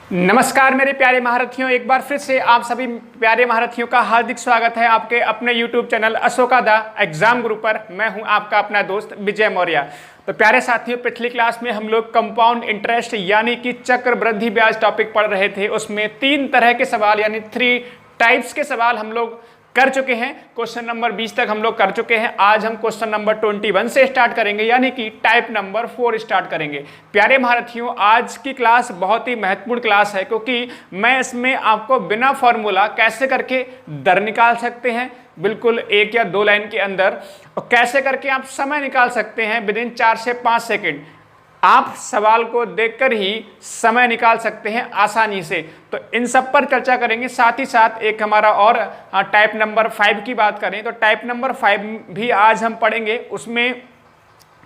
नमस्कार मेरे प्यारे महारथियों, एक बार फिर से आप सभी प्यारे महारथियों का हार्दिक स्वागत है आपके अपने YouTube चैनल अशोका दा एग्जाम गुरु पर। मैं हूं आपका अपना दोस्त विजय मौर्य। तो प्यारे साथियों, पिछली क्लास में हम लोग कंपाउंड इंटरेस्ट यानी कि चक्रवृद्धि ब्याज टॉपिक पढ़ रहे थे। उसमें 3 तरह के सवाल यानी 3 टाइप्स के सवाल हम लोग कर चुके हैं। क्वेश्चन नंबर 20 तक हम लोग कर चुके हैं। आज हम क्वेश्चन नंबर 21 से स्टार्ट करेंगे यानी कि टाइप नंबर 4 स्टार्ट करेंगे। प्यारे महारथियों, आज की क्लास बहुत ही महत्वपूर्ण क्लास है क्योंकि मैं इसमें आपको बिना फॉर्मूला कैसे करके दर निकाल सकते हैं बिल्कुल 1 या 2 लाइन के अंदर, और कैसे करके आप समय निकाल सकते हैं विदिन 4 से 5 सेकेंड, आप सवाल को देखकर ही समय निकाल सकते हैं आसानी से। तो इन सब पर चर्चा करेंगे। साथ ही साथ एक हमारा और टाइप नंबर 5 की बात करें तो टाइप नंबर 5 भी आज हम पढ़ेंगे। उसमें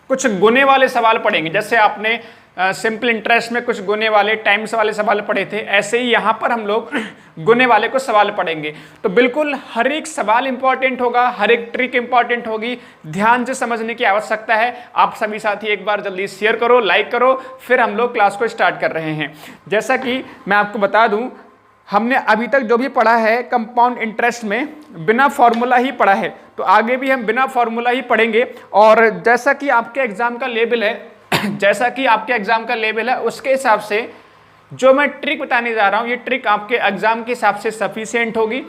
कुछ गुने वाले सवाल पढ़ेंगे। जैसे आपने सिंपल इंटरेस्ट में कुछ गुने वाले टाइम्स वाले सवाल पढ़े थे, ऐसे ही यहाँ पर हम लोग गुने वाले को सवाल पढ़ेंगे। तो बिल्कुल हर एक सवाल इंपॉर्टेंट होगा, हर एक ट्रिक इंपॉर्टेंट होगी, ध्यान से समझने की आवश्यकता है। आप सभी साथी एक बार जल्दी शेयर करो, लाइक करो, फिर हम लोग क्लास को स्टार्ट कर रहे हैं। जैसा कि मैं आपको बता दूं, हमने अभी तक जो भी पढ़ा है कंपाउंड इंटरेस्ट में बिना फॉर्मूला ही पढ़ा है, तो आगे भी हम बिना फॉर्मूला ही पढ़ेंगे। और जैसा कि आपके एग्जाम का लेवल है उसके हिसाब से जो मैं ट्रिक बताने जा रहा हूं, ये ट्रिक आपके एग्जाम के हिसाब से सफिशिएंट होगी।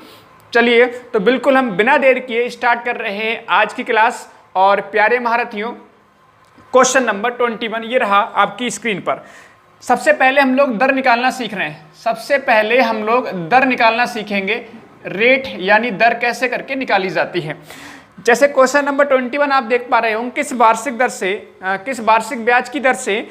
चलिए, तो बिल्कुल हम बिना देर किए स्टार्ट कर रहे हैं आज की क्लास। और प्यारे महारथियों, क्वेश्चन नंबर 21 ये रहा आपकी स्क्रीन पर। सबसे पहले हम लोग दर निकालना सीख रहे हैं। सबसे पहले हम लोग दर निकालना सीखेंगे, रेट यानी दर कैसे करके निकाली जाती है। जैसे क्वेश्चन नंबर 21 आप देख पा रहे हो, किस वार्षिक ब्याज की दर से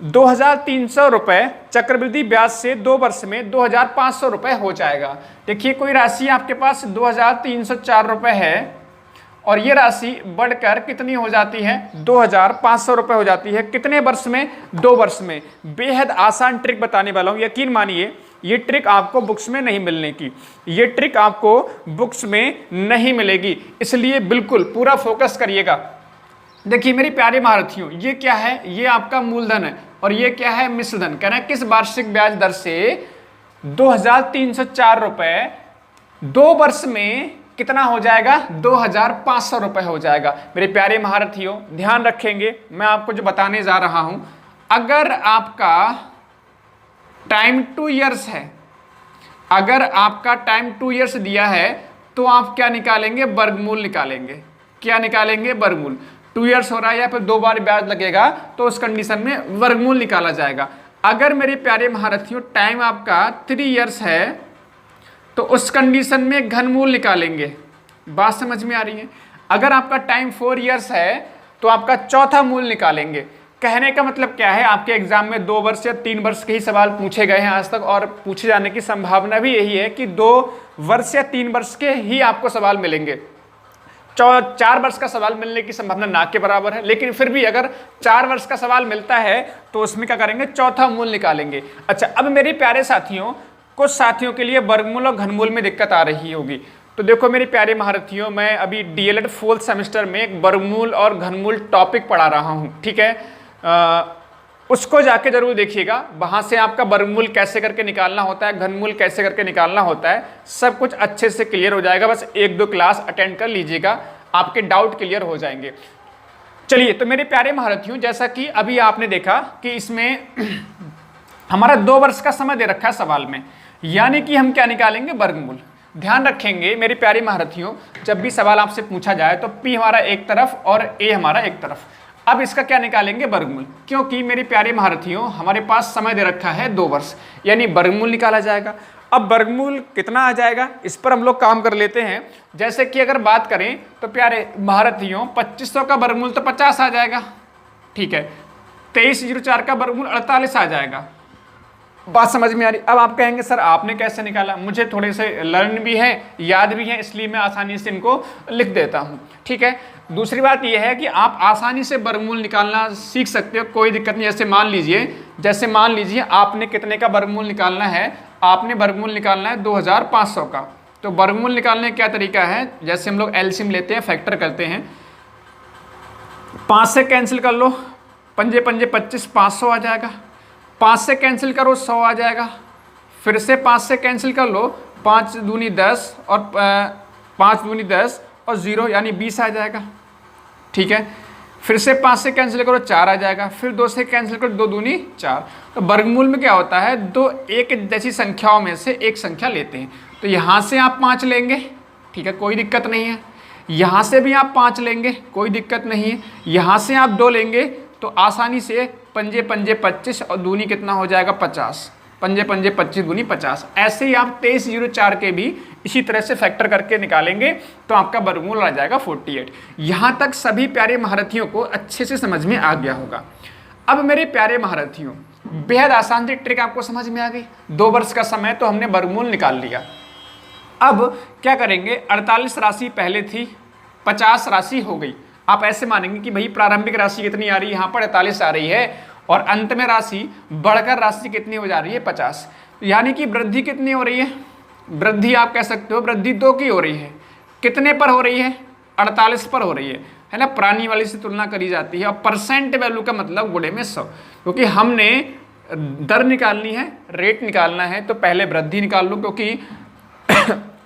2300 रुपये चक्रवृद्धि ब्याज से 2 वर्ष में 2500 रुपये हो जाएगा। देखिए, कोई राशि आपके पास 2304 रुपये है और ये राशि बढ़कर कितनी हो जाती है, 2500 रुपये हो जाती है। कितने वर्ष में? 2 वर्ष में। बेहद आसान ट्रिक बताने वाला हूँ, यकीन मानिए ये ट्रिक आपको बुक्स में नहीं मिलने की, ये ट्रिक आपको बुक्स में नहीं मिलेगी, इसलिए बिल्कुल पूरा फोकस करिएगा। देखिए मेरे प्यारे महारथियों, ये क्या है? ये आपका मूलधन है और ये क्या है? मिश्रधन। कहना है किस वार्षिक ब्याज दर से 2304 रुपये 2 वर्ष में कितना हो जाएगा? 2500 रुपये हो जाएगा। मेरे प्यारे महारथियों ध्यान रखेंगे, मैं आपको जो बताने जा रहा हूं, अगर आपका टाइम 2 इयर्स है, अगर आपका टाइम 2 इयर्स दिया है तो आप क्या निकालेंगे? वर्गमूल निकालेंगे। क्या निकालेंगे? वर्गमूल। 2 इयर्स हो रहा है या फिर 2 बार ब्याज लगेगा तो उस कंडीशन में वर्गमूल निकाला जाएगा। अगर मेरे प्यारे महारथियों टाइम आपका 3 इयर्स है तो उस कंडीशन में घनमूल निकालेंगे। बात समझ में आ रही है? अगर आपका टाइम 4 इयर्स है तो आपका चौथा मूल निकालेंगे। कहने का मतलब क्या है, आपके एग्जाम में 2 वर्ष या 3 वर्ष के ही सवाल पूछे गए हैं आज तक, और पूछे जाने की संभावना भी यही है कि 2 वर्ष या 3 वर्ष के ही आपको सवाल मिलेंगे। 4 वर्ष का सवाल मिलने की संभावना ना के बराबर है, लेकिन फिर भी अगर 4 वर्ष का सवाल मिलता है तो उसमें क्या करेंगे? चौथा मूल निकालेंगे। अच्छा, अब मेरे प्यारे साथियों, कुछ साथियों के लिए वर्गमूल और घनमूल में दिक्कत आ रही होगी। तो देखो मेरे प्यारे महारथियों, मैं अभी डीएलएड 4th सेमेस्टर में एक वर्गमूल और घनमूल टॉपिक पढ़ा रहा हूँ, ठीक है? उसको जाके जरूर देखिएगा, वहां से आपका वर्गमूल कैसे करके निकालना होता है, घनमूल कैसे करके निकालना होता है, सब कुछ अच्छे से क्लियर हो जाएगा। बस 1-2 क्लास अटेंड कर लीजिएगा, आपके डाउट क्लियर हो जाएंगे। चलिए, तो मेरे प्यारे महारथियों, जैसा कि अभी आपने देखा कि इसमें हमारा 2 वर्ष का समय दे रखा है सवाल में, यानी कि हम क्या निकालेंगे? वर्गमूल। ध्यान रखेंगे मेरे प्यारे महारथियों, जब भी सवाल आपसे पूछा जाए तो P हमारा एक तरफ और A हमारा एक तरफ। अब इसका क्या निकालेंगे? वर्गमूल। क्योंकि मेरे प्यारे महारथियों हमारे पास समय दे रखा है 2 वर्ष, यानी वर्गमूल निकाला जाएगा। अब वर्गमूल कितना आ जाएगा, इस पर हम लोग काम कर लेते हैं। जैसे कि अगर बात करें तो प्यारे महारथियों 2500 का वर्गमूल तो 50 आ जाएगा, ठीक है? 2304 का वर्गमूल 48 आ जाएगा। बात समझ में आ रही? अब आप कहेंगे सर आपने कैसे निकाला? मुझे थोड़े से लर्न भी है, याद भी है, इसलिए मैं आसानी से इनको लिख देता हूँ, ठीक है? दूसरी बात यह है कि आप आसानी से वर्गमूल निकालना सीख सकते हो, कोई दिक्कत नहीं। जैसे मान लीजिए आपने कितने का वर्गमूल निकालना है? आपने वर्गमूल निकालना है 2500 का। तो वर्गमूल निकालने का क्या तरीका है? जैसे हम लोग एलसीएम लेते हैं, फैक्टर करते हैं, 5 से कैंसिल कर लो, पंजे पंजे 25, 500 आ जाएगा। 5 से कैंसिल करो 100 आ जाएगा, फिर से 5 से कैंसिल कर लो, 5 दूनी 10 और 5 दूनी 10 और 0 यानी 20 आ जाएगा। ठीक है, फिर से 5 से कैंसिल करो 4 आ जाएगा, फिर 2 से कैंसिल करो 2 दूनी 4। तो वर्गमूल में क्या होता है, दो एक जैसी संख्याओं में से एक संख्या लेते हैं। तो यहाँ से आप 5 लेंगे, ठीक है, कोई दिक्कत नहीं है। यहाँ से भी आप 5 लेंगे, कोई दिक्कत नहीं है। यहाँ से आप 2 लेंगे तो आसानी से पंजे पंजे 25 और दूनी कितना हो जाएगा 50, पंजे पंजे 25 दूनी 50। ऐसे ही आप 2304 के भी इसी तरह से फैक्टर करके निकालेंगे तो आपका वर्गमूल आ जाएगा 48। यहाँ तक सभी प्यारे महारथियों को अच्छे से समझ में आ गया होगा। अब मेरे प्यारे महारथियों, बेहद आसान सी ट्रिक आपको समझ में आ गई। 2 वर्ष का समय तो हमने वर्गमूल निकाल लिया। अब क्या करेंगे, 48 राशि पहले थी, 50 राशि हो गई। आप ऐसे मानेंगे कि भाई प्रारंभिक राशि कितनी आ रही है, यहाँ पर 48 आ रही है और अंत में राशि बढ़कर राशि कितनी हो जा रही है 50। यानी कि वृद्धि कितनी हो रही है, वृद्धि आप कह सकते हो वृद्धि 2 की हो रही है। कितने पर हो रही है, 48 पर हो रही है ना। पुरानी वाली से तुलना करी जाती है और परसेंट वैल्यू का मतलब गुणे में 100, क्योंकि हमने दर निकालनी है, रेट निकालना है तो पहले वृद्धि निकाल लो, क्योंकि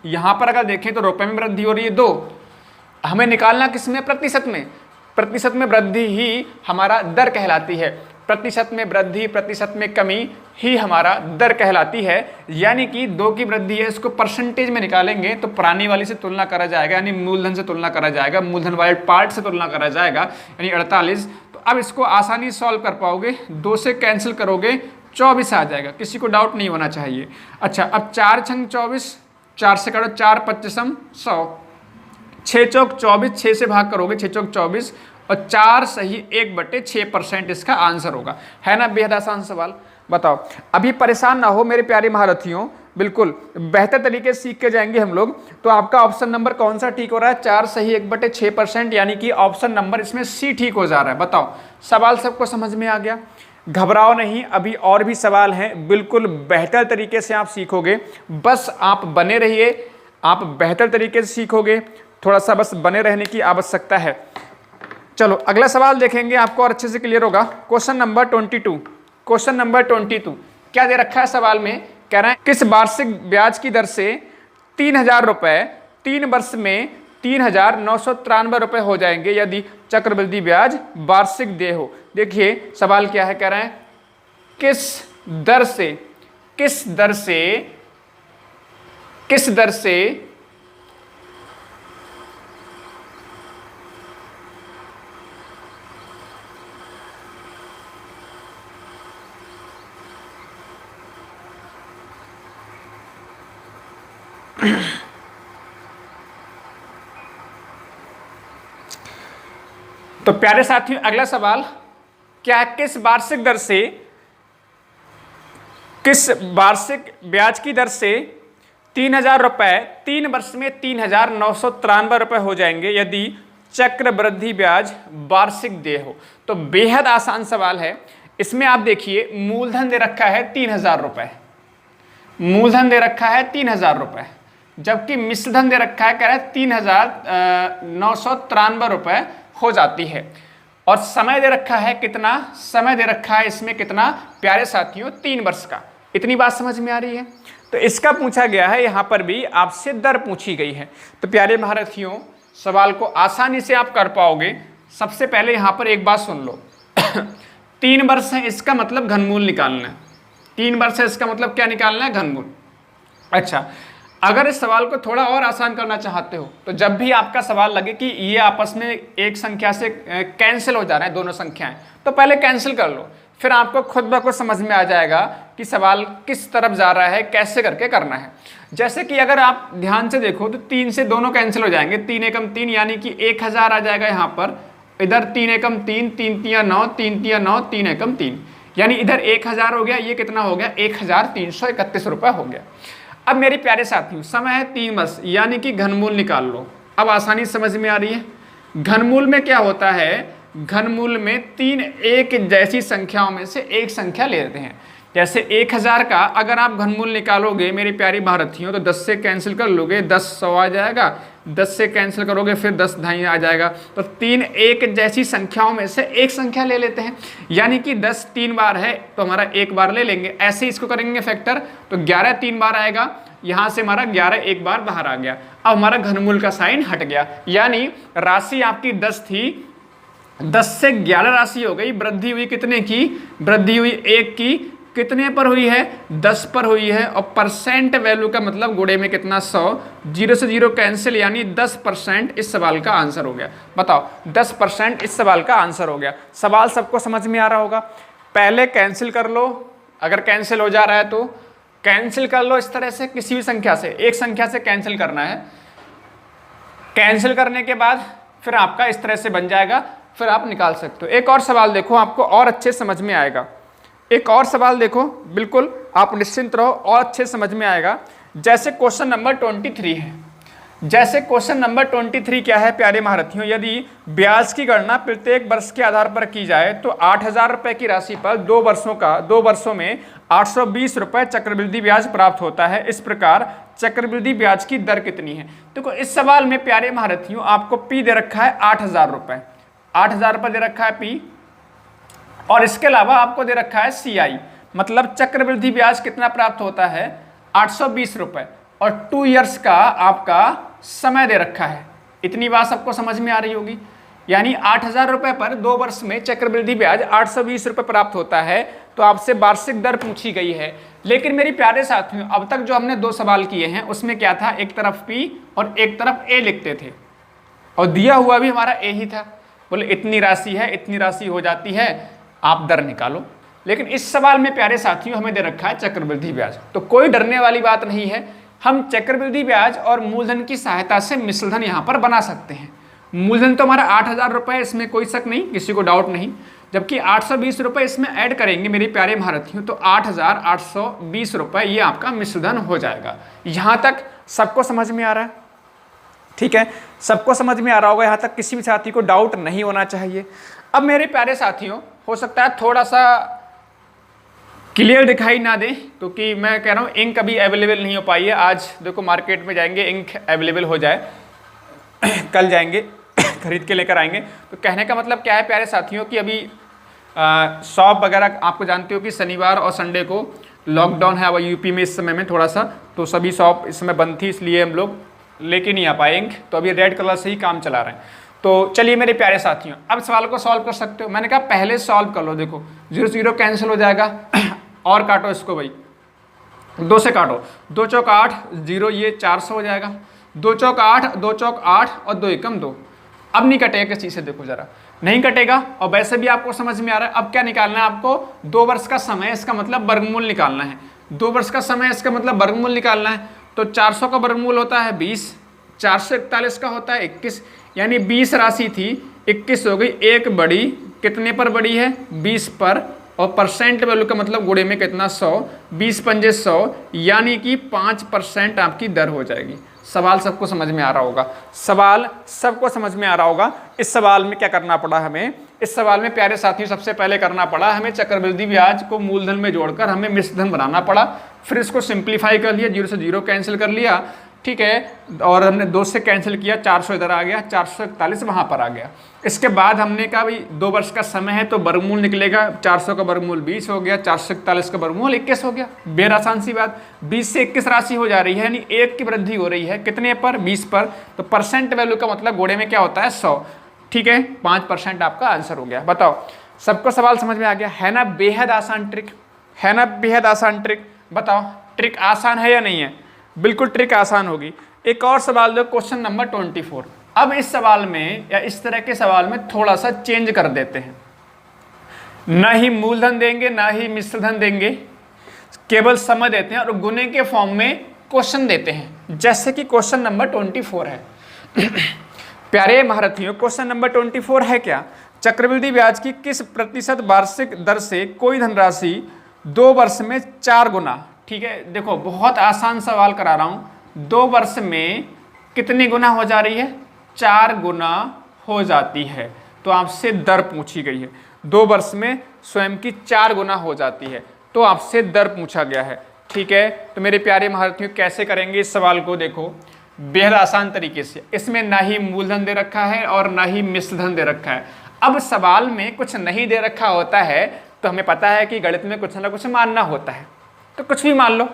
यहाँ पर अगर देखें तो रुपए में वृद्धि हो रही है 2, हमें निकालना किसमें, प्रतिशत में। प्रतिशत में वृद्धि ही हमारा दर कहलाती है, प्रतिशत में वृद्धि प्रतिशत में कमी ही हमारा दर कहलाती है। यानी कि 2 की वृद्धि है, इसको परसेंटेज में निकालेंगे तो पुरानी वाली से तुलना करा जाएगा, यानी मूलधन से तुलना करा जाएगा, मूलधन वाले पार्ट से तुलना करा जाएगा, यानी 48। तो अब इसको आसानी सॉल्व कर पाओगे, 2 से कैंसिल करोगे 24 आ जाएगा, किसी को डाउट नहीं होना चाहिए। अच्छा, अब 4 छंग 24, 4 से करो 4 पच्चीसम 100, 6 चौक 24, 6 से भाग करोगे 6 चौक 24 और 4 सही 1/6% इसका आंसर होगा। है ना बेहद आसान सवाल। बताओ, अभी परेशान ना हो मेरे प्यारे महारथियों, बिल्कुल बेहतर तरीके से सीख के जाएंगे हम लोग। तो आपका ऑप्शन नंबर कौन सा ठीक हो रहा है, 4 सही 1/6%, यानी कि ऑप्शन नंबर इसमें सी ठीक हो जा रहा है। बताओ, सवाल सबको समझ में आ गया? घबराओ नहीं, अभी और भी सवाल हैं, बिल्कुल बेहतर तरीके से आप सीखोगे। बस आप बने रहिए, आप बेहतर तरीके से सीखोगे, थोड़ा सा बस बने रहने की आवश्यकता है। चलो अगला सवाल देखेंगे, आपको और अच्छे से क्लियर होगा। क्वेश्चन नंबर 22, क्वेश्चन नंबर 22 क्या दे रखा है सवाल में, कह रहे हैं किस वार्षिक ब्याज की दर से 3000 रुपए 3 वर्ष में 3993 रुपए हो जाएंगे यदि चक्रवृद्धि ब्याज वार्षिक देय हो। देखिए सवाल क्या है, कह रहे हैं किस दर से तो प्यारे साथियों अगला सवाल क्या है, किस वार्षिक ब्याज की दर से 3000 रुपए 3 वर्ष में 3993 रुपए हो जाएंगे यदि चक्रवृद्धि ब्याज वार्षिक देय हो। तो बेहद आसान सवाल है। इसमें आप देखिए मूलधन दे रखा है 3000 रुपए, मूलधन दे रखा है 3000 रुपए, जबकि मिश्रधन दे रखा है, कह रहा है 3993 रुपए हो जाती है। और समय दे रखा है कितना, समय दे रखा है इसमें कितना प्यारे साथियों 3 वर्ष का। इतनी बात समझ में आ रही है? तो इसका पूछा गया है, यहाँ पर भी आपसे दर पूछी गई है। तो प्यारे महारथियों सवाल को आसानी से आप कर पाओगे। सबसे पहले यहाँ पर एक बात सुन लो 3 वर्ष है, इसका मतलब घनमूल निकालना है। 3 वर्ष है, इसका मतलब क्या निकालना है, घनमूल। अच्छा, अगर इस सवाल को थोड़ा और आसान करना चाहते हो तो जब भी आपका सवाल लगे कि ये आपस में एक संख्या से कैंसिल हो जा रहे हैं दोनों संख्याएं, तो पहले कैंसिल कर लो, फिर आपको खुद ब खुद समझ में आ जाएगा कि सवाल किस तरफ जा रहा है, कैसे करके करना है। जैसे कि अगर आप ध्यान से देखो तो 3 से दोनों कैंसिल हो जाएंगे, 3 एकम 3 यानी कि 1000 आ जाएगा यहाँ पर, इधर 3 एकम 3, 3 तिया 9, 3 तिया 9, 3 एकम 3, यानी इधर 1000 हो गया, ये कितना हो गया 1331 रुपये हो गया। अब मेरे प्यारे साथियों समय है 3 वर्ष, यानी कि घनमूल निकाल लो। अब आसानी समझ में आ रही है। घनमूल में क्या होता है, घनमूल में 3 एक जैसी संख्याओं में से एक संख्या ले लेते हैं। जैसे 1000 का अगर आप घनमूल निकालोगे मेरी प्यारी भारतीयों तो 10 से कैंसिल कर लोगे, 10 100 आ जाएगा, 10 से कैंसिल करोगे फिर 10 ढाई आ जाएगा। तो 3 एक जैसी संख्याओं में से एक संख्या ले लेते हैं, यानी कि 10 3 बार है तो हमारा एक बार ले लेंगे। ऐसे इसको करेंगे फैक्टर तो 11 3 बार आएगा, यहां से हमारा 11 एक बार बाहर आ गया। अब हमारा घनमूल का साइन हट गया, यानी राशि आपकी 10 थी, 10 से 11 राशि हो गई, वृद्धि हुई कितने की, वृद्धि हुई 1 की, कितने पर हुई है, 10 पर हुई है। और परसेंट वैल्यू का मतलब गुणे में कितना 100, 0 से 0 कैंसिल, यानी 10% इस सवाल का आंसर हो गया। बताओ 10% इस सवाल का आंसर हो गया। सवाल सबको समझ में आ रहा होगा। पहले कैंसिल कर लो, अगर कैंसिल हो जा रहा है तो कैंसिल कर लो इस तरह से, किसी भी संख्या से, एक संख्या से कैंसिल करना है। कैंसिल करने के बाद फिर आपका इस तरह से बन जाएगा, फिर आप निकाल सकते हो। एक और सवाल देखो, आपको और अच्छे समझ में आएगा। एक और सवाल देखो, बिल्कुल आप निश्चिंत रहो और अच्छे समझ में आएगा। जैसे क्वेश्चन नंबर 23 है, जैसे क्वेश्चन नंबर 23 क्या है प्यारे महारथियों, यदि ब्याज की गणना प्रत्येक वर्ष के आधार पर की जाए तो 8,000 रुपए की राशि पर 2 वर्षों में 820 रुपए चक्रवृद्धि ब्याज प्राप्त होता है। इस प्रकार चक्रवृद्धि ब्याज की दर कितनी है। देखो इस सवाल में प्यारे महारथियों आपको पी दे रखा है 8,000 रुपए, 8,000 रुपए दे रखा है पी, और इसके अलावा आपको दे रखा है CI, मतलब चक्रवृद्धि ब्याज कितना प्राप्त होता है 820 रुपए, और 2 इयर्स का आपका समय दे रखा है। इतनी बात सबको समझ में आ रही होगी, यानी 8,000 रुपए पर 2 वर्ष में चक्रवृद्धि ब्याज 820 रुपए प्राप्त होता है। तो आपसे वार्षिक दर पूछी गई है। लेकिन मेरी प्यारे साथियों अब तक जो हमने 2 सवाल किए हैं उसमें क्या था, एक तरफ P और एक तरफ A लिखते थे, और दिया हुआ भी हमारा A ही था। बोले इतनी राशि है, इतनी राशि हो जाती है, आप दर निकालो। लेकिन इस सवाल में प्यारे साथियों हमें दे रखा है चक्रवृद्धि ब्याज, तो कोई डरने वाली बात नहीं है। हम चक्रवृद्धि ब्याज और मूलधन की सहायता से मिश्रधन यहाँ पर बना सकते हैं। मूलधन तो हमारा 8,000 रुपए, इसमें कोई शक नहीं, किसी को डाउट नहीं, जबकि 820 रुपए इसमें ऐड करेंगे मेरे प्यारे महारथियों, तो 8,820 रुपए ये आपका मिश्रधन हो जाएगा। यहाँ तक सबको समझ में आ रहा है? ठीक है, सबको समझ में आ रहा होगा यहाँ तक, किसी भी साथी को डाउट नहीं होना चाहिए। अब मेरे प्यारे साथियों हो सकता है थोड़ा सा क्लियर दिखाई ना दे, क्योंकि मैं कह रहा हूँ इंक अभी अवेलेबल नहीं हो पाई है। आज देखो मार्केट में जाएंगे, इंक अवेलेबल हो जाए कल जाएंगे खरीद के लेकर आएंगे। तो कहने का मतलब क्या है प्यारे साथियों कि अभी शॉप वगैरह आपको जानते हो कि शनिवार और संडे को लॉकडाउन है अब यूपी में इस समय में थोड़ा सा, तो सभी शॉप इस समय बंद थी, इसलिए हम लोग लेके नहीं आ पाए इंक, तो अभी रेड कलर से ही काम चला रहे हैं। तो चलिए मेरे प्यारे साथियों अब सवाल को सॉल्व कर सकते हो। मैंने कहा पहले सॉल्व कर लो, देखो 0 से 0 कैंसिल हो जाएगा और काटो इसको भाई, 2 से काटो, 2 चौक 8, 0 ये 400 हो जाएगा, 2 चौक 8, 2 चौक 8 और 2 एकम 2। अब नहीं कटेगा किसी से, देखो जरा नहीं कटेगा, और वैसे भी आपको समझ में आ रहा है। अब क्या निकालना है आपको, 2 वर्ष का समय, इसका मतलब वर्गमूल निकालना है। 2 वर्ष का समय इसका मतलब वर्गमूल निकालना है। तो 400 का वर्गमूल होता है 20, 441 का होता है 21, यानी 20 राशि थी 21 हो गई, एक बड़ी, कितने पर बड़ी है 20 पर, और परसेंट वैल्यू का मतलब गुणे में कितना 100, 20 पंजे 100, यानी कि 5% आपकी दर हो जाएगी। सवाल सबको समझ में आ रहा होगा, सवाल सबको समझ में आ रहा होगा। इस सवाल में क्या करना पड़ा हमें, इस सवाल में प्यारे साथियों सबसे पहले करना पड़ा हमें चक्रवृद्धि ब्याज को मूलधन में जोड़कर हमें मिश्रधन बनाना पड़ा, फिर इसको सिंप्लीफाई कर लिया, 0 से 0 कैंसिल कर लिया, ठीक है, और हमने 2 से कैंसिल किया, 400 इधर आ गया, 441 वहां पर आ गया। इसके बाद हमने कहा भाई 2 वर्ष का समय है तो वर्गमूल निकलेगा, 400 का वर्गमूल 20 हो गया, 441 का वर्गमूल 21 हो गया। बेहद आसान सी बात, 20 से 21 राशि हो जा रही है, यानी 1 की वृद्धि हो रही है, कितने पर 20 पर, तो परसेंट वैल्यू का मतलब गोड़े में क्या होता है 100, ठीक है, 5% आपका आंसर हो गया। बताओ सबको सवाल समझ में आ गया है ना? बेहद आसान ट्रिक है ना, बेहद आसान ट्रिक। बताओ ट्रिक आसान है या नहीं है? बिल्कुल ट्रिक आसान होगी। एक और सवाल दो, क्वेश्चन नंबर 24। अब इस सवाल में या इस तरह के सवाल में थोड़ा सा चेंज कर देते हैं, ना ही मूलधन देंगे ना ही मिश्रधन देंगे, केवल समय देते हैं और गुणे के फॉर्म में क्वेश्चन देते हैं, जैसे कि क्वेश्चन नंबर 24 है। प्यारे महारथियों क्वेश्चन नंबर 24 है क्या, चक्रवृद्धि ब्याज की किस प्रतिशत वार्षिक दर से कोई धनराशि 2 वर्ष में 4 गुना, ठीक है, देखो बहुत आसान सवाल करा रहा हूं, 2 वर्ष में कितनी गुना हो जा रही है, 4 गुना हो जाती है। तो आपसे दर पूछी गई है, 2 वर्ष में स्वयं की 4 गुना हो जाती है, तो आपसे दर पूछा गया है, ठीक है। तो मेरे प्यारे महारथियों कैसे करेंगे इस सवाल को, देखो बेहद आसान तरीके से। इसमें ना ही मूलधन दे रखा है और ना ही मिश्रधन दे रखा है। अब सवाल में कुछ नहीं दे रखा होता है तो हमें पता है कि गणित में कुछ ना कुछ मानना होता है, तो कुछ भी मान लो,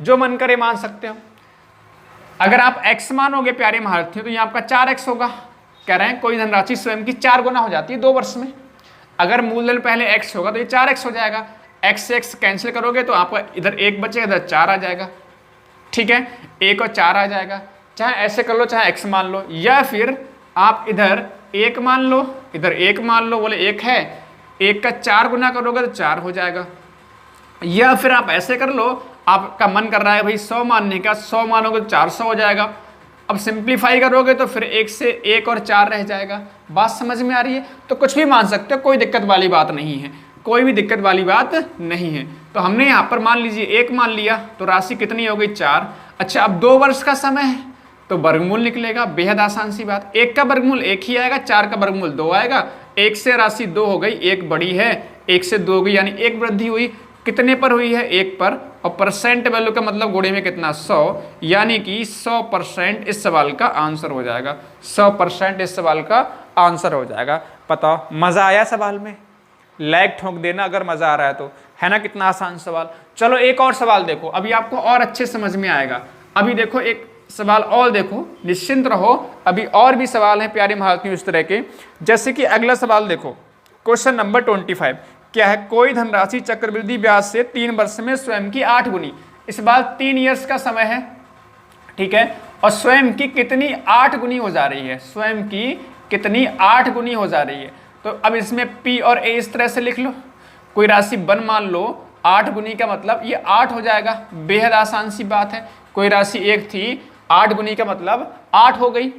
जो मन करे मान सकते हो। अगर आप x मानोगे प्यारे महारथियों तो यहाँ आपका 4x होगा। कह रहे हैं कोई धनराशि स्वयं की 4 गुना हो जाती है 2 वर्ष में। अगर मूलधन पहले x होगा तो ये 4x हो जाएगा। x से x कैंसिल करोगे तो आपका इधर 1 बचेगा, इधर 4 आ जाएगा। ठीक है, 1 और 4 आ जाएगा। चाहे ऐसे कर लो, चाहे x मान लो, या फिर आप इधर 1 मान लो, इधर 1 मान लो, बोले 1 है, 1 का 4 गुना करोगे तो 4 हो जाएगा। या फिर आप ऐसे कर लो, आपका मन कर रहा है भाई 100 मानने का, 100 मानोगे तो 400 हो जाएगा। अब सिंप्लीफाई करोगे तो फिर 1 से 1 और 4 रह जाएगा। बात समझ में आ रही है? तो कुछ भी मान सकते हो, कोई दिक्कत वाली बात नहीं है, कोई भी दिक्कत वाली बात नहीं है। तो हमने यहाँ पर मान लीजिए 1 मान लिया तो राशि कितनी हो गई? 4। अच्छा, अब 2 वर्ष का समय है तो वर्गमूल निकलेगा। बेहद आसान सी बात। 1 का वर्गमूल 1 ही आएगा, 4 का वर्गमूल 2 आएगा। 1 से राशि 2 हो गई, 1 बड़ी है, 1 से 2 हो गई, यानी 1 वृद्धि हुई। कितने पर हुई है? 1 पर। और परसेंट वैल्यू का मतलब गुणे में कितना? 100, यानी कि 100% इस सवाल का आंसर हो जाएगा। 100% इस सवाल का आंसर हो जाएगा। बताओ, मजा आया सवाल में? लाइक ठोक देना अगर मजा आ रहा है तो, है ना? कितना आसान सवाल। चलो एक और सवाल देखो, अभी आपको और अच्छे समझ में आएगा। अभी देखो एक सवाल और देखो, निश्चिंत रहो, अभी और भी सवाल हैं प्यारे महारथियों इस तरह के। जैसे कि अगला सवाल देखो, क्वेश्चन नंबर 25 क्या है? कोई धनराशि चक्रवृद्धि ब्याज से 3 वर्ष में स्वयं की 8 गुनी। इस बार 3 ईयर्स का समय है, ठीक है, और स्वयं की कितनी 8 गुनी हो जा रही है? स्वयं की कितनी 8 गुनी हो जा रही है? तो अब इसमें P और A इस तरह से लिख लो। कोई राशि 1 मान लो, 8 गुनी का मतलब ये 8 हो जाएगा। बेहद आसान सी बात है। कोई राशि 1 थी, 8 गुनी का मतलब 8 हो गई।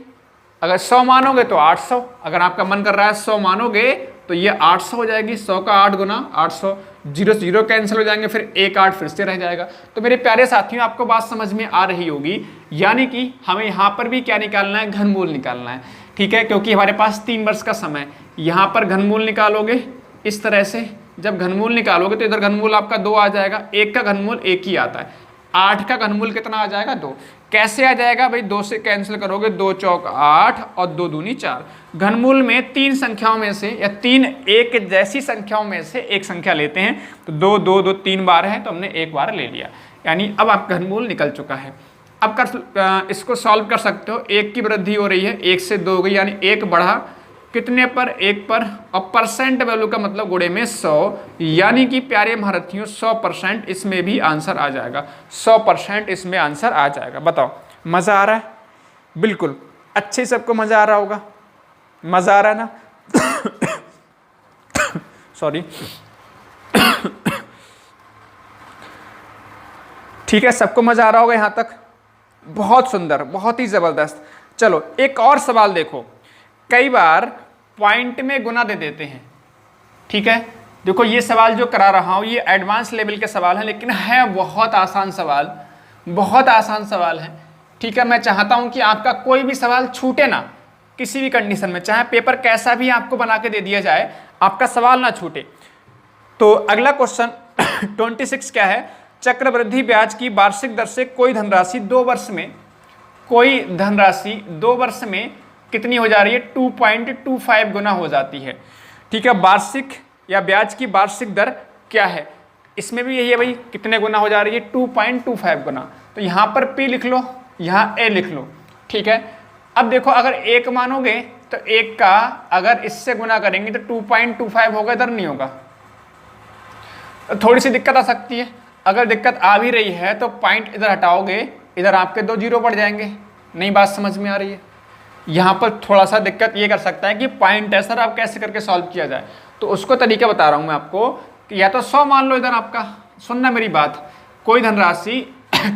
अगर 100 मानोगे तो 800, अगर आपका मन कर रहा है 100 मानोगे तो ये 800 हो जाएगी। 100 का 8 गुना 800, 0 से 0 कैंसिल हो जाएंगे, फिर 1 8 फिर से रह जाएगा। तो मेरे प्यारे साथियों, आपको बात समझ में आ रही होगी, यानी कि हमें यहाँ पर भी क्या निकालना है? घनमूल निकालना है, ठीक है, क्योंकि हमारे पास 3 वर्ष का समय। यहाँ पर घनमूल निकालोगे इस तरह से, जब घनमूल निकालोगे तो इधर घनमूल आपका 2 आ जाएगा। 1 का घनमूल 1 ही आता है। 8 का घनमूल कितना आ जाएगा? 2। कैसे आ जाएगा भाई? 2 से कैंसिल करोगे, 2 चौक 8 और 2 दूनी 4। घनमूल में 3 संख्याओं में से या 3 एक जैसी संख्याओं में से एक संख्या लेते हैं। तो 2 2 2 3 बार है तो हमने 1 बार ले लिया, यानी अब आपका घनमूल निकल चुका है। अब इसको सॉल्व कर सकते हो। 1 की वृद्धि हो रही है, 1 से 2 हो गई, यानी 1 बढ़ा कितने पर? 1 पर। और परसेंट वैल्यू का मतलब गुणे में 100, यानी कि प्यारे महारथियों 100% इसमें भी आंसर आ जाएगा। 100% इसमें आंसर आ जाएगा। बताओ, मजा आ रहा है? बिल्कुल अच्छे, सबको मजा आ रहा होगा। मजा आ रहा है ना? सॉरी। ठीक है, सबको मजा आ रहा होगा यहां तक? बहुत सुंदर, बहुत ही जबरदस्त। चलो एक और सवाल देखो। कई बार पॉइंट में गुना दे देते हैं, ठीक है। देखो ये सवाल जो करा रहा हूं ये एडवांस लेवल के सवाल है, लेकिन है बहुत आसान सवाल, बहुत आसान सवाल है, ठीक है। मैं चाहता हूं कि आपका कोई भी सवाल छूटे ना, किसी भी कंडीशन में, चाहे पेपर कैसा भी आपको बना के दे दिया जाए, आपका सवाल ना छूटे। तो अगला क्वेश्चन 26 क्या है? चक्रवृद्धि ब्याज की वार्षिक दर से कोई धनराशि 2 वर्ष में, कोई धनराशि 2 वर्ष में कितनी हो जा रही है? 2.25 गुना हो जाती है, ठीक है। वार्षिक या ब्याज की वार्षिक दर क्या है? इसमें भी यही है भाई, कितने गुना हो जा रही है? 2.25 गुना। तो यहाँ पर P लिख लो, यहाँ A लिख लो, ठीक है। अब देखो अगर 1 मानोगे तो 1 का अगर इससे गुना करेंगे तो 2.25 होगा, इधर नहीं होगा, तो थोड़ी सी दिक्कत आ सकती है। अगर दिक्कत आ भी रही है तो पॉइंट इधर हटाओगे, इधर आपके 2 जीरो पड़ जाएंगे। नहीं बात समझ में आ रही है? यहाँ पर थोड़ा सा दिक्कत ये कर सकता है कि पॉइंट है सर, आप कैसे करके सॉल्व किया जाए, तो उसको तरीका बता रहा हूँ मैं आपको कि या तो 100 मान लो इधर आपका, सुनना मेरी बात, कोई धनराशि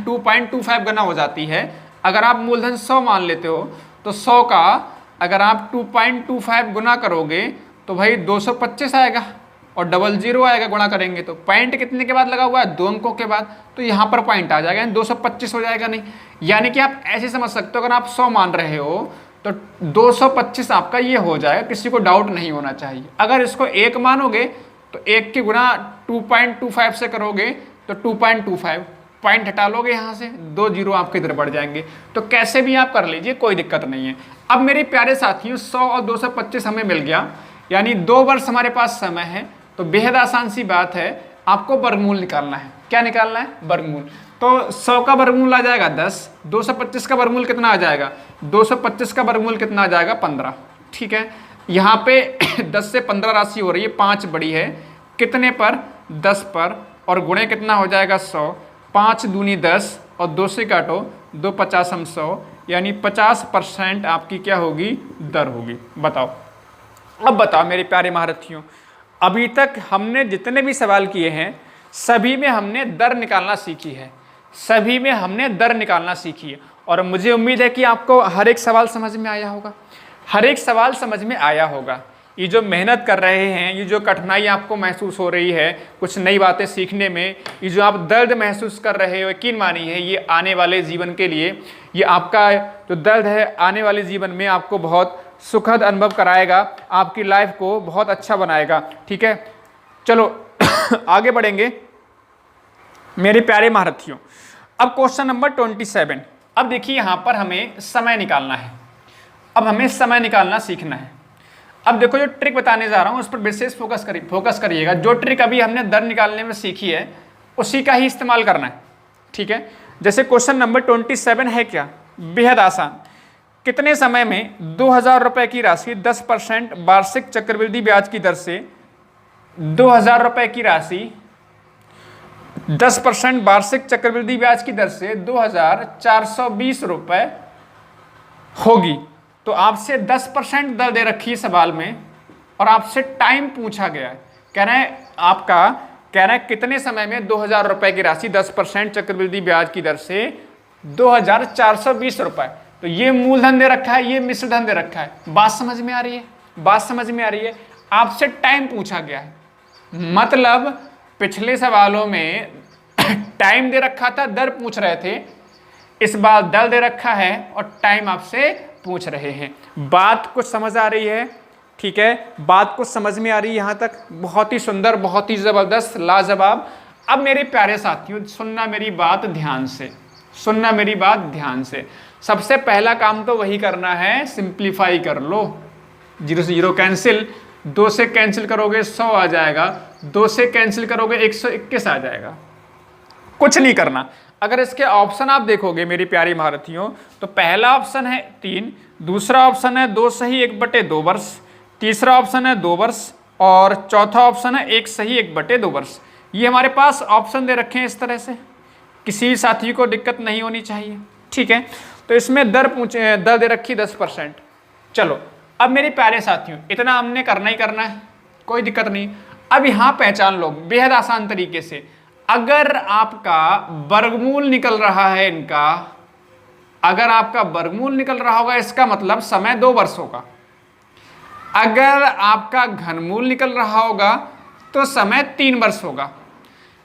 2.25 गुना हो जाती है। अगर आप मूलधन 100 मान लेते हो तो 100 का अगर आप 2.25 गुना करोगे तो भाई 225 आएगा और डबल जीरो आएगा गुणा करेंगे तो। पॉइंट कितने के बाद लगा हुआ है? 2 अंकों के बाद, तो यहाँ पर पॉइंट आ जाएगा, 225 हो जाएगा नहीं। यानी कि आप ऐसे समझ सकते हो, अगर आप 100 मान रहे हो तो 225 आपका ये हो जाएगा, किसी को डाउट नहीं होना चाहिए। अगर इसको 1 मानोगे तो 1 की गुणा 2.25 से करोगे तो 2.25, पॉइंट हटा लोगे यहाँ से, 2 जीरो आपके इधर बढ़ जाएंगे। तो कैसे भी आप कर लीजिए, कोई दिक्कत नहीं है। अब मेरे प्यारे साथियों 100 और 225 हमें मिल गया, यानी 2 वर्ष हमारे पास समय है। तो बेहद आसान सी बात है, आपको वर्गमूल निकालना है। क्या निकालना है? वर्गमूल। तो 100 का वर्गमूल आ जाएगा 10, 225 का वर्गमूल कितना आ जाएगा? 225 का वर्गमूल कितना आ जाएगा? 15। ठीक है, यहाँ पे 10 से 15 राशि हो रही है, 5 बड़ी है, कितने पर? 10 पर, और गुणे कितना हो जाएगा? 100। 5 दूनी 10 और 2 से काटो, 2 50 हम 100, यानी 50% आपकी क्या होगी? दर होगी। बताओ, अब बताओ मेरे प्यारे महारथियों, अभी तक हमने जितने भी सवाल किए हैं सभी में हमने दर निकालना सीखी है, सभी में हमने दर निकालना सीखी है। और मुझे उम्मीद है कि आपको हर एक सवाल समझ में आया होगा, हर एक सवाल समझ में आया होगा। ये जो मेहनत कर रहे हैं, ये जो कठिनाई आपको महसूस हो रही है कुछ नई बातें सीखने में, ये जो आप दर्द महसूस कर रहे हो, यकीन मानिए ये आने वाले जीवन के लिए, ये आपका जो दर्द है आने वाले जीवन में आपको बहुत सुखद अनुभव कराएगा, आपकी लाइफ को बहुत अच्छा बनाएगा। ठीक है, चलो आगे बढ़ेंगे मेरे प्यारे महारथियों। अब क्वेश्चन नंबर 27। अब देखिए यहाँ पर हमें समय निकालना है, अब हमें समय निकालना सीखना है। अब देखो जो ट्रिक बताने जा रहा हूँ उस पर विशेष फोकस करिएगा। जो ट्रिक अभी हमने दर निकालने में सीखी है उसी का ही इस्तेमाल करना है। ठीक है, जैसे क्वेश्चन नंबर 27 है क्या? बेहद आसान। कितने समय में 2000 रुपए की राशि 10% वार्षिक चक्रवृद्धि ब्याज की दर से 2000 रुपए की राशि 10% वार्षिक चक्रवृद्धि ब्याज की दर से 2420 रुपए होगी? तो आपसे 10% दर दे रखी है सवाल में और आपसे टाइम पूछा गया है। कह रहे हैं कितने समय में 2000 रुपए की राशि 10% चक्रवृद्धि ब्याज की दर से 2420 रुपए। तो ये मूलधन दे रखा है, ये मिश्र धन दे रखा है। बात समझ में आ रही है? बात समझ में आ रही है? आपसे टाइम पूछा गया है, मतलब पिछले सवालों में टाइम दे रखा था, दर पूछ रहे थे, इस बार दर दे रखा है और टाइम आपसे पूछ रहे हैं। बात कुछ समझ आ रही है? ठीक है, बात कुछ समझ में आ रही है यहाँ तक? बहुत ही सुंदर, बहुत ही जबरदस्त, लाजवाब। अब मेरे प्यारे साथियों सुनना मेरी बात ध्यान से, सुनना मेरी बात ध्यान से। सबसे पहला काम तो वही करना है, सिंप्लीफाई कर लो। 0 से 0 कैंसिल, 2 से कैंसिल करोगे 100 आ जाएगा, 2 से कैंसिल करोगे 121 आ जाएगा। कुछ नहीं करना। अगर इसके ऑप्शन आप देखोगे मेरी प्यारी महारथियों, तो पहला ऑप्शन है 3, दूसरा ऑप्शन है 2 सही 1/2 वर्ष, तीसरा ऑप्शन है 2 वर्ष और चौथा ऑप्शन है 1 सही 1/2 वर्ष। ये हमारे पास ऑप्शन दे रखे हैं इस तरह से, किसी साथी को दिक्कत नहीं होनी चाहिए। ठीक है, तो इसमें दर दे रखी 10%। चलो अब मेरे प्यारे साथियों इतना हमने करना ही करना है, कोई दिक्कत नहीं। अब यहाँ पहचान लो बेहद आसान तरीके से, अगर आपका वर्गमूल निकल रहा है इनका, अगर आपका वर्गमूल निकल रहा होगा इसका मतलब समय 2 वर्ष होगा। अगर आपका घनमूल निकल रहा होगा तो समय 3 वर्ष होगा।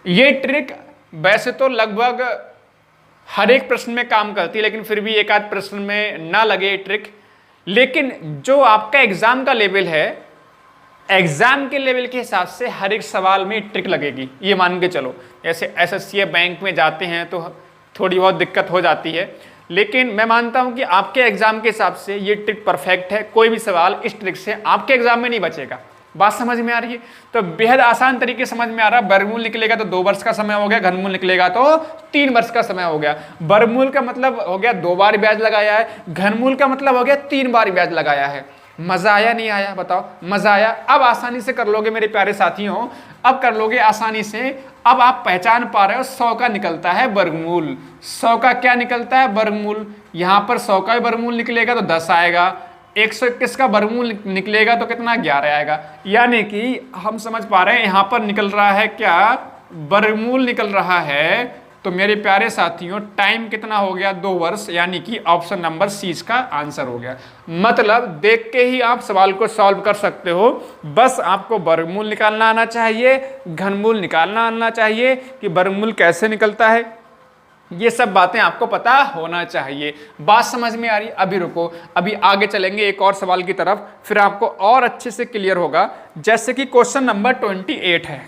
ये ट्रिक वैसे तो लगभग हर एक प्रश्न में काम करती है, लेकिन फिर भी एक आध प्रश्न में ना लगे ये ट्रिक। लेकिन जो आपका एग्जाम का लेवल है, एग्जाम के लेवल के हिसाब से हर एक सवाल में ट्रिक लगेगी, ये मान के चलो। जैसे एसएससी बैंक में जाते हैं तो थोड़ी बहुत दिक्कत हो जाती है, लेकिन मैं मानता हूं कि आपके एग्जाम के हिसाब से ये ट्रिक परफेक्ट है। कोई भी सवाल इस ट्रिक से आपके एग्जाम में नहीं बचेगा। बात समझ में आ रही है? तो बेहद आसान तरीके समझ में आ रहा है। वर्गमूल निकलेगा तो 2 वर्ष का समय हो गया, घनमूल निकलेगा तो 3 वर्ष का समय हो गया। वर्गमूल का मतलब हो गया 2 बार ब्याज लगाया है, घनमूल का मतलब हो गया 3 बार ब्याज लगाया है। मजा आया नहीं आया? बताओ, मजा आया? अब आसानी से कर लोगे मेरे प्यारे साथियों, अब कर लोगे आसानी से। अब आप पहचान पा रहे हो 100 का निकलता है वर्गमूल। 100 का क्या निकलता है? वर्गमूल। यहाँ पर 100 का वर्गमूल निकलेगा तो 10 आएगा, 121 का वर्गमूल निकलेगा तो कितना? 11 आएगा। यानी कि हम समझ पा रहे हैं यहाँ पर निकल रहा है क्या? वर्गमूल निकल रहा है। तो मेरे प्यारे साथियों टाइम कितना हो गया? 2 वर्ष, यानी कि ऑप्शन नंबर सी इसका आंसर हो गया। मतलब देख के ही आप सवाल को सॉल्व कर सकते हो, बस आपको वर्गमूल निकालना आना चाहिए, घनमूल निकालना आना चाहिए कि वर्गमूल कैसे निकलता है, ये सब बातें आपको पता होना चाहिए। बात समझ में आ रही? अभी रुको, अभी आगे चलेंगे एक और सवाल की तरफ, फिर आपको और अच्छे से क्लियर होगा। जैसे कि क्वेश्चन नंबर 28 है।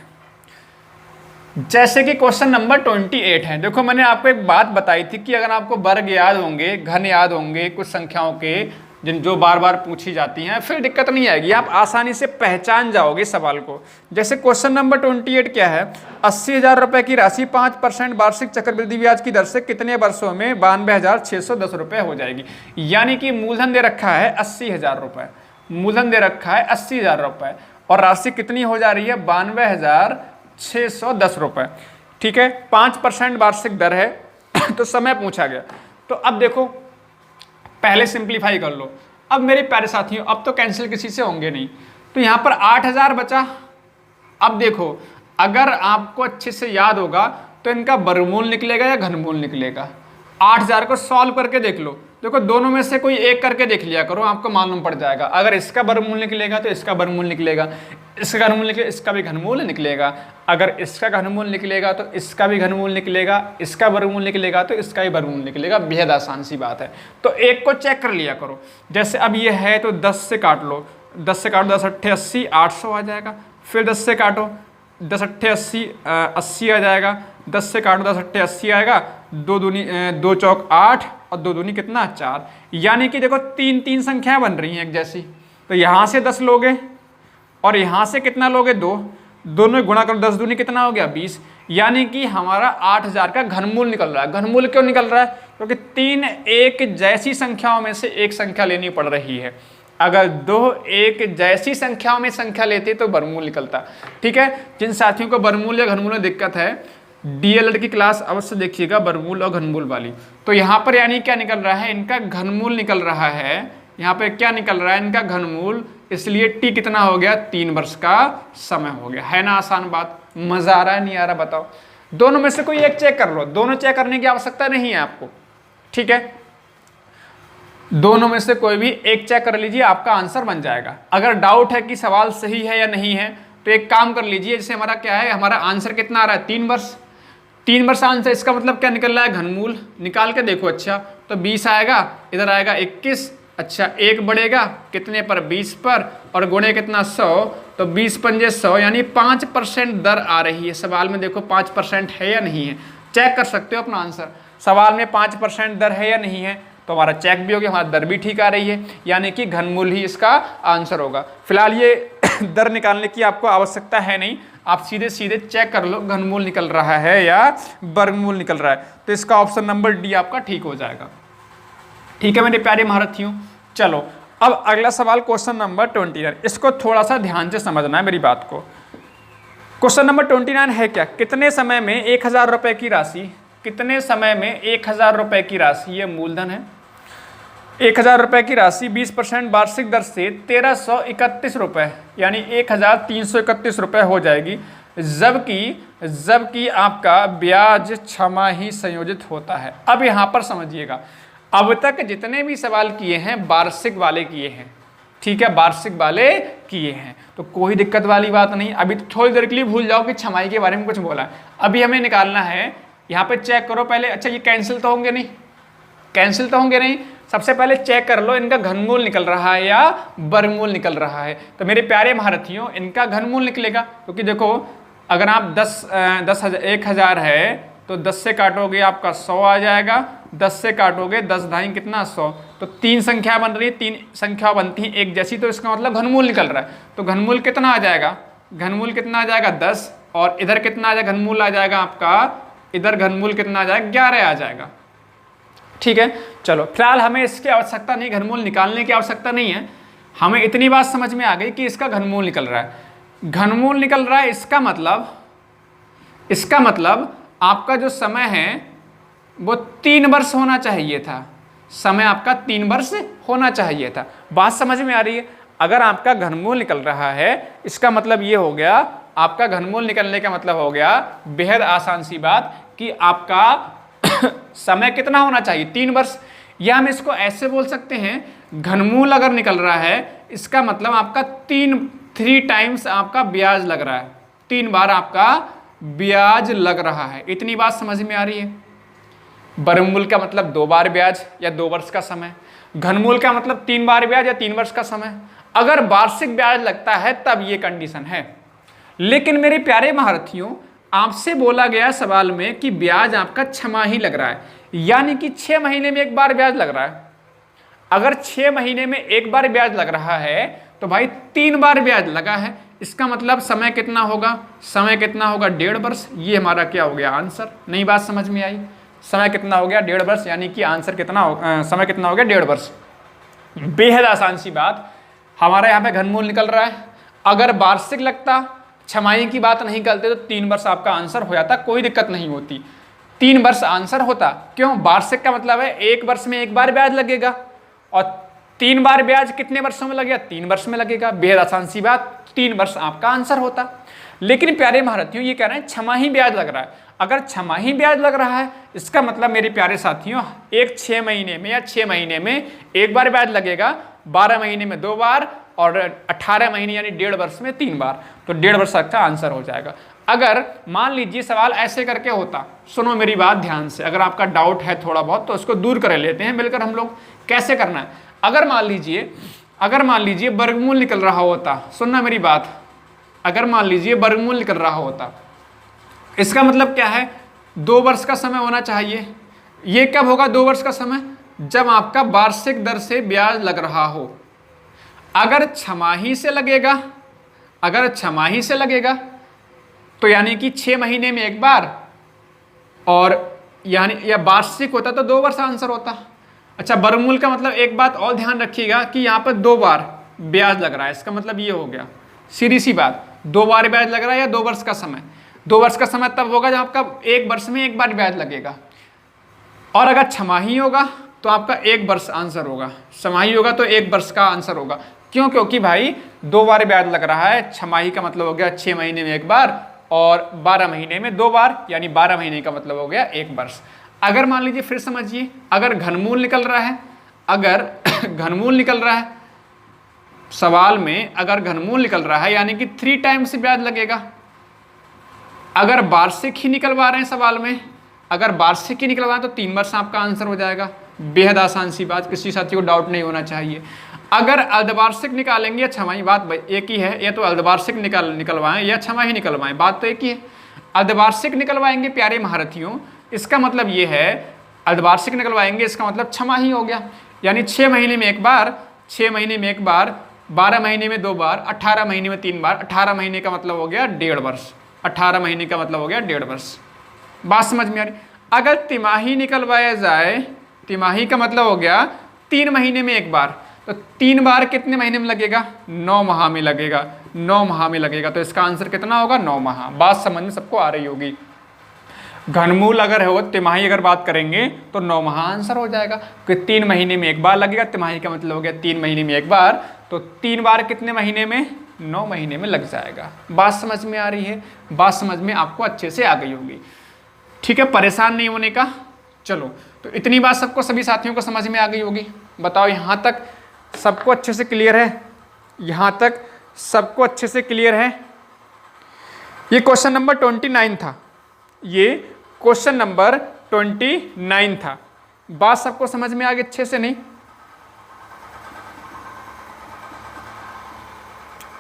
जैसे कि क्वेश्चन नंबर 28 है। देखो मैंने आपको एक बात बताई थी कि अगर आपको वर्ग याद होंगे, घन याद होंगे, कुछ संख्याओं के जिन जो बार बार पूछी जाती हैं, फिर दिक्कत नहीं आएगी, आप आसानी से पहचान जाओगे सवाल को। जैसे क्वेश्चन नंबर 28 क्या है, 80,000 रुपए की राशि 5% वार्षिक चक्रवृद्धि ब्याज की दर से कितने वर्षों में 92,610 रुपए हो जाएगी। यानी कि मूलधन दे रखा है 80,000 रुपए, मूलधन दे रखा है 80,000 रुपए और राशि कितनी हो जा रही है 92,610 रुपए। ठीक है, 5% वार्षिक दर है तो समय पूछा गया। तो अब देखो पहले सिंप्लीफाई कर लो। अब मेरे प्यारे साथियों अब तो कैंसिल किसी से होंगे नहीं, तो यहां पर 8,000 बचा। अब देखो अगर आपको अच्छे से याद होगा तो इनका वर्गमूल निकलेगा या घनमूल निकलेगा। 8,000 को सॉल्व करके देख लो। देखो दोनों में से कोई एक करके देख लिया करो, आपको मालूम पड़ जाएगा। अगर इसका वर्गमूल निकलेगा तो इसका वर्गमूल निकलेगा, इसका घनमूल निकलेगा, इसका भी घनमूल निकलेगा। अगर इसका घनमूल निकलेगा तो इसका भी घनमूल निकलेगा, इसका वर्गमूल निकलेगा तो इसका भी वर्गमूल निकलेगा। बेहद आसान सी बात है। तो एक को चेक कर लिया करो। जैसे अब ये है तो 10 से काट लो, 10 से काटो 10 अट्ठे 80, 800 आ जाएगा। फिर 10 से काटो 10 अट्ठे 80, 80 आ जाएगा। 10 से काटो 10 अट्ठे 80 आएगा। 2 चौक 8 और 2 दूनी कितना 4। यानी कि देखो तीन तीन संख्याएं बन रही हैं एक जैसी। तो यहाँ से 10 लोगे और यहाँ से कितना लोगे 2, दोनों गुणा करो, 10 दूनी कितना हो गया 20। यानी कि हमारा 8,000 का घनमूल निकल रहा है। घनमूल क्यों निकल रहा है? क्योंकि 3 एक जैसी संख्याओं में से एक संख्या लेनी पड़ रही है। अगर 2 एक जैसी संख्याओं में संख्या लेते तो वर्गमूल निकलता। ठीक है, जिन साथियों को वर्गमूल या घनमूल में दिक्कत है डीएलएड की क्लास अवश्य देखिएगा, वर्गमूल और घनमूल वाली। तो यहाँ पर यानी क्या निकल रहा है, इनका घनमूल निकल रहा है। यहाँ पे क्या निकल रहा है, इनका घनमूल। इसलिए टी कितना हो गया 3 वर्ष का समय हो गया। है ना आसान बात? मजा आ रहा है नहीं आ रहा बताओ? दोनों में से कोई एक चेक कर लो, दोनों चेक करने की आवश्यकता नहीं है आपको। ठीक है, दोनों में से कोई भी एक चेक कर लीजिए, आपका आंसर बन जाएगा। अगर डाउट है कि सवाल सही है या नहीं है तो एक काम कर लीजिए। जैसे हमारा क्या है, हमारा आंसर कितना आ रहा है 3 वर्ष। 3 वर्ष आंसर, इसका मतलब क्या निकल रहा है घनमूल। निकाल के देखो। अच्छा तो 20 आएगा, इधर आएगा 21। अच्छा एक बढ़ेगा कितने पर 20 पर और गुणे कितना 100। तो 20 पंजे 100 यानी 5% दर आ रही है। सवाल में देखो 5% है या नहीं है, चेक कर सकते हो अपना आंसर। सवाल में 5% दर है या नहीं है तो हमारा चेक भी हो गया, हमारा दर भी ठीक आ रही है। यानी कि घनमूल ही इसका आंसर होगा। फिलहाल ये दर निकालने की आपको आवश्यकता है नहीं, आप सीधे सीधे चेक कर लो घनमूल निकल रहा है या वर्गमूल निकल रहा है। तो इसका ऑप्शन नंबर डी आपका ठीक हो जाएगा। ठीक है मेरे प्यारे महारथियों, चलो अब अगला सवाल क्वेश्चन नंबर 29। इसको थोड़ा सा ध्यान से समझना है मेरी बात को। क्वेश्चन नंबर 29 है क्या, कितने समय में 1,000 रुपए की राशि, कितने समय में 1,000 रुपए की राशि, ये मूलधन है, 1,000 रुपए की राशि 20% वार्षिक दर से 1,331 रुपए यानी 1,331 रुपए हो जाएगी। जबकि आपका ब्याज छमाही संयोजित होता है। अब यहाँ पर समझिएगा, अब तक जितने भी सवाल किए हैं वार्षिक वाले किए हैं। ठीक है, वार्षिक वाले किए हैं तो कोई दिक्कत वाली बात नहीं। अभी तो थोड़ी देर के लिए भूल जाओ कि छमाही के बारे में कुछ बोला है। अभी हमें निकालना है, यहाँ पे चेक करो पहले। अच्छा ये कैंसिल तो होंगे नहीं, कैंसिल तो होंगे नहीं। सबसे पहले चेक कर लो इनका घनमूल निकल रहा है या वर्गमूल निकल रहा है। तो मेरे प्यारे महारथियों इनका घनमूल निकलेगा, क्योंकि देखो अगर आप 1,000 है तो 10 से काटोगे आपका 100 आ जाएगा। 10 से काटोगे 10 ढाई कितना 100। तो 3 संख्या बन रही है, 3 संख्या बनती है एक जैसी, तो इसका मतलब घनमूल निकल रहा है। तो घनमूल कितना आ जाएगा, घनमूल कितना आ जाएगा 10 और इधर कितना आ जाएगा घनमूल आ जाएगा आपका, इधर घनमूल कितना आ जाएगा 11 आ जाएगा। ठीक है, चलो फिलहाल हमें इसकी आवश्यकता नहीं, घनमूल निकालने की आवश्यकता नहीं है। हमें इतनी बात समझ में आ गई कि इसका घनमूल निकल रहा है। घनमूल निकल रहा है, इसका मतलब आपका जो समय है वो 3 वर्ष होना चाहिए था। समय आपका 3 वर्ष होना चाहिए था। बात समझ में आ रही है? अगर आपका घनमूल निकल रहा है इसका मतलब ये हो गया, आपका घनमूल निकलने का मतलब हो गया बेहद आसान सी बात कि आपका समय कितना होना चाहिए 3 वर्ष। या हम इसको ऐसे बोल सकते हैं, घनमूल अगर निकल रहा है इसका मतलब आपका 3 टाइम्स आपका ब्याज लग रहा है, 3 बार आपका ब्याज लग रहा है। इतनी बात समझ में आ रही है? वर्गमूल का मतलब 2 बार ब्याज या 2 वर्ष का समय, घनमूल का मतलब 3 बार ब्याज या 3 वर्ष का समय। अगर वार्षिक ब्याज लगता है तब ये कंडीशन है। लेकिन मेरे प्यारे महारथियों आपसे बोला गया सवाल में कि ब्याज आपका छमाही लग रहा है, यानी कि 6 महीने में एक बार ब्याज लग रहा है। अगर 6 महीने में एक बार ब्याज लग रहा है तो भाई 3 बार ब्याज लगा है, इसका मतलब समय कितना होगा, समय कितना होगा 1.5 वर्ष। ये हमारा क्या हो गया आंसर। नई बात समझ में आई, समय कितना हो गया 1.5 वर्ष, यानी कि आंसर कितना समय कितना हो गया 1.5 वर्ष। बेहद आसान सी बात, हमारा यहाँ पे घनमूल निकल रहा है। अगर वार्षिक लगता, छमाही की बात नहीं करते तो 3 वर्ष आपका आंसर हो जाता, कोई दिक्कत नहीं होती। 3 वर्ष आंसर होता, क्यों? वार्षिक का मतलब है 1 वर्ष में एक बार ब्याज लगेगा, और 3 बार ब्याज कितने वर्षों में लगेगा? 3 वर्ष में लगेगा। बेहद आसान सी बात, 3 वर्ष आपका आंसर होता। लेकिन प्यारे महारथियों ये कह रहे हैं छमाही ब्याज लग रहा है। अगर छमाही ब्याज लग रहा है इसका मतलब मेरे प्यारे साथियों, एक 6 महीने में या 6 महीने में एक बार ब्याज लगेगा, 12 महीने में 2 बार, और 18 महीने यानी 1.5 वर्ष में 3 बार, तो 1.5 वर्ष का आंसर हो जाएगा। अगर मान लीजिए सवाल ऐसे करके होता, सुनो मेरी बात ध्यान से, अगर आपका डाउट है थोड़ा बहुत तो उसको दूर कर लेते हैं मिलकर हम लोग। कैसे करना है? अगर मान लीजिए वर्गमूल निकल रहा होता, सुनना मेरी बात, अगर मान लीजिए वर्गमूल निकल रहा होता, इसका मतलब क्या है? 2 वर्ष का समय होना चाहिए। ये कब होगा 2 वर्ष का समय? जब आपका वार्षिक दर से ब्याज लग रहा हो। अगर छमाही से लगेगा तो यानी कि 6 महीने में एक बार, और यानी या वार्षिक होता तो 2 वर्ष आंसर होता। अच्छा, वर्गमूल का मतलब एक बात और ध्यान रखिएगा कि यहाँ पर 2 बार ब्याज लग रहा है, इसका मतलब ये हो गया सीधी सी बात, 2 बार ब्याज लग रहा है या 2 वर्ष का समय। 2 वर्ष का समय तब होगा जब आपका 1 वर्ष में एक बार ब्याज लगेगा, और अगर छमाही होगा तो आपका 1 वर्ष आंसर होगा, छमाही होगा तो 1 वर्ष का आंसर होगा। क्यों? क्योंकि भाई 2 बार ब्याज लग रहा है, छमाही का मतलब हो गया 6 महीने में एक बार, और 12 महीने में 2 बार, यानी 12 महीने का मतलब हो गया 1 वर्ष। अगर मान लीजिए, फिर समझिए, अगर घनमूल निकल रहा है, सवाल में अगर घनमूल निकल रहा है यानी कि 3 टाइम्स ब्याज लगेगा। अगर वार्षिक ही निकलवा रहे हैं सवाल में, अगर वार्षिक ही निकलवा रहे हैं तो 3 वर्ष आपका आंसर हो जाएगा। बेहद आसान सी बात, किसी साथी को डाउट नहीं होना चाहिए। अगर अर्धवार्षिक निकालेंगे या छमाही, बात एक ही है, या तो अर्धवार्षिक निकलवाएं या छमाही निकलवाएं, बात तो एक ही है। अर्धवार्षिक निकलवाएंगे प्यारे महारथियों, इसका मतलब ये है, अर्धवार्षिक निकलवाएंगे इसका मतलब छमाही हो गया, यानी 6 महीने में एक बार, 6 महीने में एक बार, 12 महीने में 2 बार, 18 महीने में 3 बार, 18 महीने का मतलब हो गया 1.5 वर्ष, 18 महीने का मतलब हो गया 1.5 वर्ष। बात समझ में आ रही? अगर तिमाही निकलवाया जाए, तिमाही का मतलब हो गया 3 महीने में एक बार, तो 3 बार कितने महीने में लगेगा? 9 माह में लगेगा, 9 माह में लगेगा, तो इसका आंसर कितना होगा? 9 माह। बात समझ में सबको आ रही होगी। घनमूल अगर हो, तिमाही अगर बात करेंगे तो 9 माह आंसर हो जाएगा, क्योंकि 3 महीने में एक बार लगेगा, तिमाही का मतलब हो गया 3 महीने में एक बार, तो 3 बार कितने महीने में? 9 महीने में लग जाएगा। बात समझ में आ रही है? बात समझ में आपको अच्छे से आ गई होगी, ठीक है, परेशान नहीं होने का। चलो, तो इतनी बात सबको, सभी साथियों को समझ में आ गई होगी। बताओ, यहाँ तक सबको अच्छे से क्लियर है? यहाँ तक सबको अच्छे से क्लियर है? ये क्वेश्चन नंबर 29 था, ये क्वेश्चन नंबर 29 था। बात सबको समझ में आ गई अच्छे से? नहीं?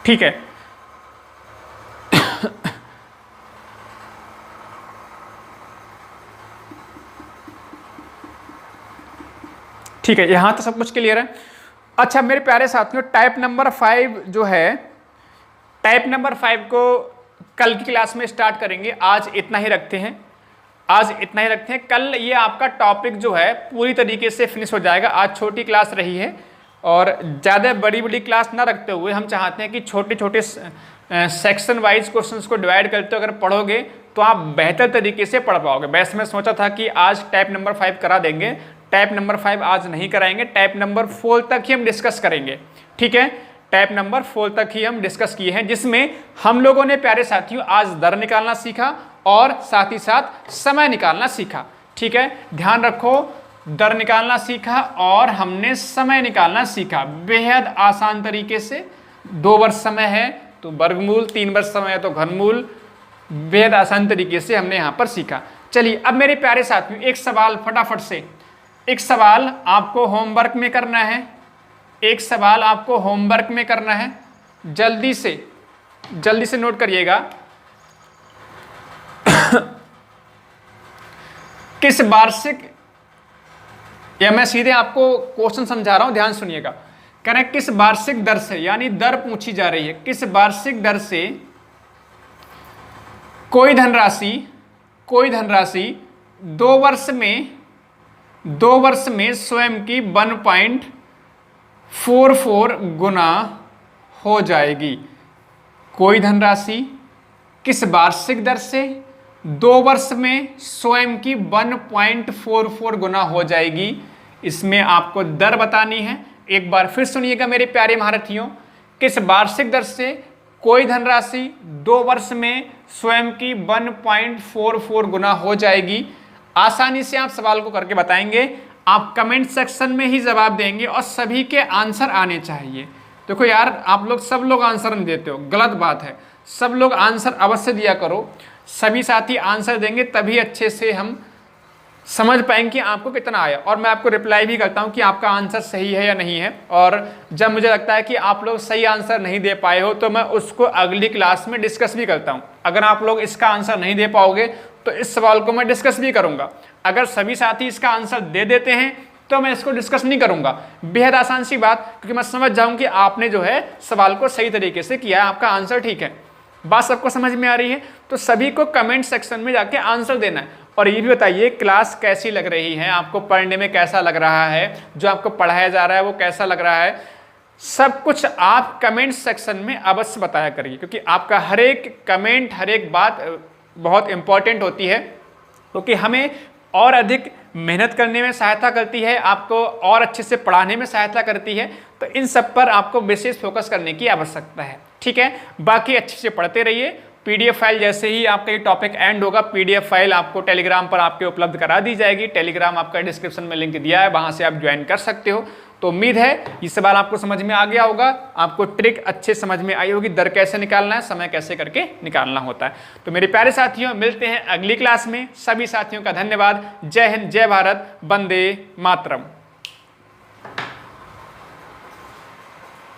ठीक है। ठीक है, यहां तो सब कुछ क्लियर है। अच्छा मेरे प्यारे साथियों, टाइप नंबर 5 जो है, टाइप नंबर 5 को कल की क्लास में स्टार्ट करेंगे। आज इतना ही रखते हैं, कल ये आपका टॉपिक जो है पूरी तरीके से फिनिश हो जाएगा। आज छोटी क्लास रही है, और ज़्यादा बड़ी क्लास ना रखते हुए हम चाहते हैं कि छोटे छोटे सेक्शन वाइज क्वेश्चंस को डिवाइड करते अगर पढ़ोगे तो आप बेहतर तरीके से पढ़ पाओगे। वैसे मैं सोचा था कि आज टाइप नंबर 5 करा देंगे, टाइप नंबर 5 आज नहीं कराएंगे, टाइप नंबर 4 तक ही हम डिस्कस करेंगे। ठीक है, टाइप नंबर 4 तक ही हम डिस्कस किए हैं, जिसमें हम लोगों ने प्यारे साथियों आज दर निकालना सीखा और साथ ही साथ समय निकालना सीखा। ठीक है, ध्यान रखो, दर निकालना सीखा और हमने समय निकालना सीखा बेहद आसान तरीके से। 2 वर्ष समय है तो वर्गमूल, 3 वर्ष समय है तो घनमूल, बेहद आसान तरीके से हमने यहाँ पर सीखा। चलिए अब मेरे प्यारे साथियों, एक सवाल फटाफट से, एक सवाल आपको होमवर्क में करना है, एक सवाल आपको होमवर्क में करना है, जल्दी से नोट करिएगा। किस वार्षिक, या मैं सीधे आपको क्वेश्चन समझा रहा हूं, ध्यान सुनिएगा। कह रहे हैं किस वार्षिक दर से, यानी दर पूछी जा रही है, किस वार्षिक दर से कोई धनराशि 2 वर्ष में स्वयं की 1.44 गुना हो जाएगी। कोई धनराशि किस वार्षिक दर से 2 वर्ष में स्वयं की 1.44 गुना हो जाएगी। इसमें आपको दर बतानी है। एक बार फिर सुनिएगा मेरे प्यारे महारथियों, किस वार्षिक दर से कोई धनराशि 2 वर्ष में स्वयं की 1.44 गुना हो जाएगी। आसानी से आप सवाल को करके बताएंगे, आप कमेंट सेक्शन में ही जवाब देंगे और सभी के आंसर आने चाहिए। देखो यार, आप लोग सब लोग आंसर नहीं देते हो, गलत बात है। सब लोग आंसर अवश्य दिया करो, सभी साथी आंसर देंगे तभी अच्छे से हम समझ पाएंगे कि आपको कितना आया। और मैं आपको रिप्लाई भी करता हूं कि आपका आंसर सही है या नहीं है। और जब मुझे लगता है कि आप लोग सही आंसर नहीं दे पाए हो तो मैं उसको अगली क्लास में डिस्कस भी करता हूं। अगर आप लोग इसका आंसर नहीं दे पाओगे तो इस सवाल को मैं डिस्कस भी करूंगा। अगर सभी साथी इसका आंसर दे देते हैं तो मैं इसको डिस्कस नहीं करूंगा। बेहद आसान सी बात, क्योंकि मैं समझ जाऊं कि आपने जो है सवाल को सही तरीके से किया है, आपका आंसर ठीक है। बात सबको समझ में आ रही है? तो सभी को कमेंट सेक्शन में जाके आंसर देना है। और ये भी बताइए क्लास कैसी लग रही है, आपको पढ़ने में कैसा लग रहा है, जो आपको पढ़ाया जा रहा है वो कैसा लग रहा है। सब कुछ आप कमेंट सेक्शन में अवश्य बताया करिए, क्योंकि आपका हर एक कमेंट, हर एक बात बहुत इंपॉर्टेंट होती है, क्योंकि हमें और अधिक मेहनत करने में सहायता करती है, आपको और अच्छे से पढ़ाने में सहायता करती है। तो इन सब पर आपको विशेष फोकस करने की आवश्यकता है, ठीक है। बाकी अच्छे से पढ़ते रहिए। पीडीएफ फाइल जैसे ही आपका ये टॉपिक एंड होगा, पीडीएफ फाइल आपको टेलीग्राम पर आपके उपलब्ध करा दी जाएगी। टेलीग्राम आपका डिस्क्रिप्शन में लिंक दिया है, वहां से आप ज्वाइन कर सकते हो। तो उम्मीद है ये सवाल आपको समझ में आ गया होगा, आपको ट्रिक अच्छे समझ में आई होगी, दर कैसे निकालना है, समय कैसे करके निकालना होता है। तो मेरे प्यारे साथियों, मिलते हैं अगली क्लास में। सभी साथियों का धन्यवाद। जय हिंद, जय भारत, वंदे मातरम।